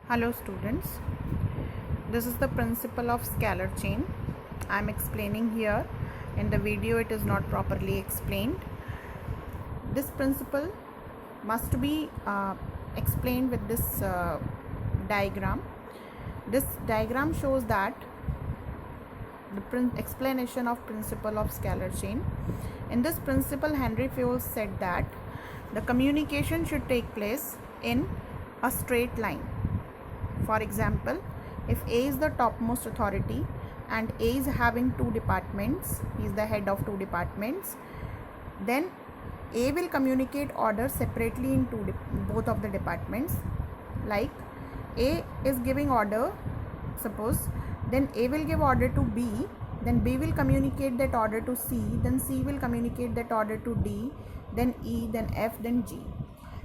Hello students, this is the principle of scalar chain. I am explaining here. In the video it is not properly explained. This principle must be explained with this diagram. This diagram shows that the explanation of principle of scalar chain. In this principle, Henry Fayol said that the communication should take place in a straight line. For example, if A is the topmost authority and A is having two departments, he is the head of two departments, then A will communicate orders separately in both of the departments. Like A is giving order, suppose, then A will give order to B, then B will communicate that order to C, then C will communicate that order to D, then E, then F, then G.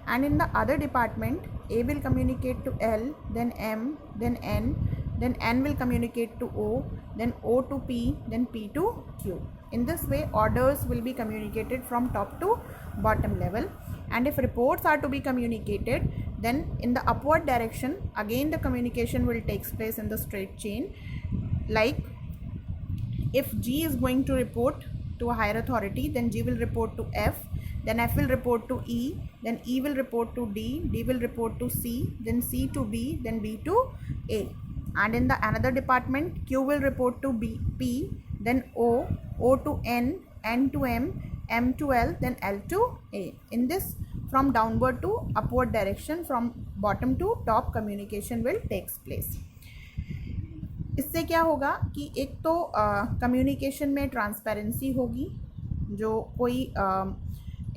And in the other department, A will communicate to L, then M, then N will communicate to O, then O to P, then P to Q. In this way, orders will be communicated from top to bottom level. And if reports are to be communicated, then in the upward direction, again the communication will take place in the straight chain. Like if G is going to report to a higher authority, then G will report to F, then F will report to E, then E will report to D, D will report to C, then C to B, then B to A. And in the another department, Q will report to P, then O, O to N, N to M, M to L, then L to A. In this, from downward to upward direction, from bottom to top, communication will takes place. इससे क्या होगा कि एक तो communication में transparency होगी, जो कोई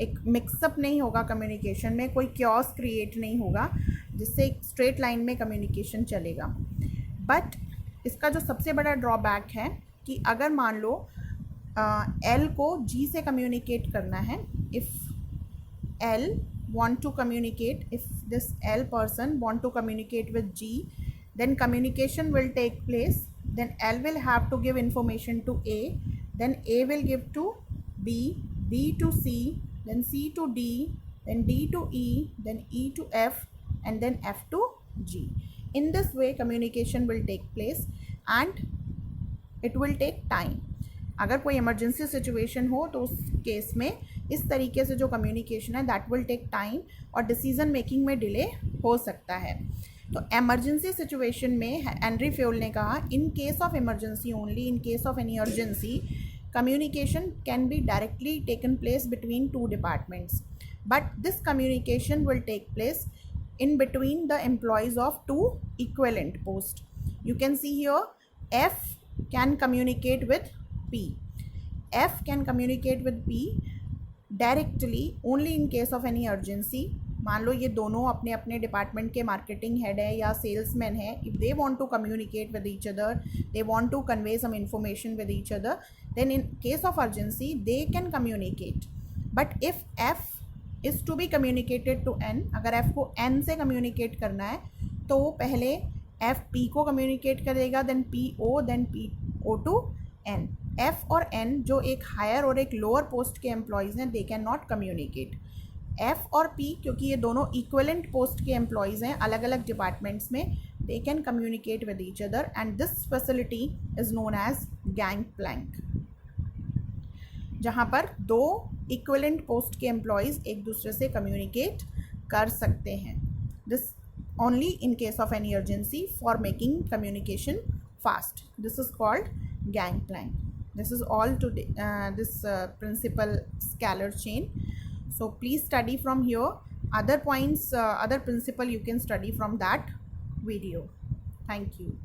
एक मिक्सअप नहीं होगा कम्युनिकेशन में, कोई क्योस क्रिएट नहीं होगा, जिससे एक स्ट्रेट लाइन में कम्युनिकेशन चलेगा. बट इसका जो सबसे बड़ा ड्रॉबैक है कि अगर मान लो एल को जी से कम्युनिकेट करना है, if L want to communicate, if this L person want to communicate with G, then communication will take place. Then L will have to give information to A, then A will give to B, B to C, then C to D, then D to E, then E to F, and then F to G. In this way communication will take place and it will take time. अगर कोई emergency situation हो तो उस case में इस तरीके से जो कम्युनिकेशन है दैट विल टेक टाइम और डिसीजन मेकिंग में डिले हो सकता है. तो इमरजेंसी सिचुएशन में हेनरी फेयोल ने कहा, इन case of emergency only, in case of any urgency, communication can be directly taken place between two departments, but this communication will take place in between the employees of two equivalent posts. You can see here F can communicate with P. F can communicate with P directly only in case of any urgency. मान लो ये दोनों अपने अपने department के marketing head है या salesman है. If they want to communicate with each other, they want to convey some information with each other, then in case of urgency they can communicate. But if F is to be communicated to N, अगर F को N से communicate करना है तो पहले F P को communicate करेगा, then P O, then P O to N. F और एन जो एक हायर और एक लोअर पोस्ट के एम्प्लॉयज़ हैं, they can not communicate. F और पी क्योंकि ये दोनों इक्वलेंट पोस्ट के एम्प्लॉयज़ हैं अलग अलग डिपार्टमेंट्स में, they can communicate with each other and this facility is known as gang plank, जहाँ पर दो इक्वलेंट पोस्ट के एम्प्लॉयज़ एक दूसरे से कम्युनिकेट कर सकते हैं. This only in case of any urgency for making communication fast. This is called gang plank. This is all today, this principle scalar chain. So please study from here. Other points, other principle you can study from that video. Thank you.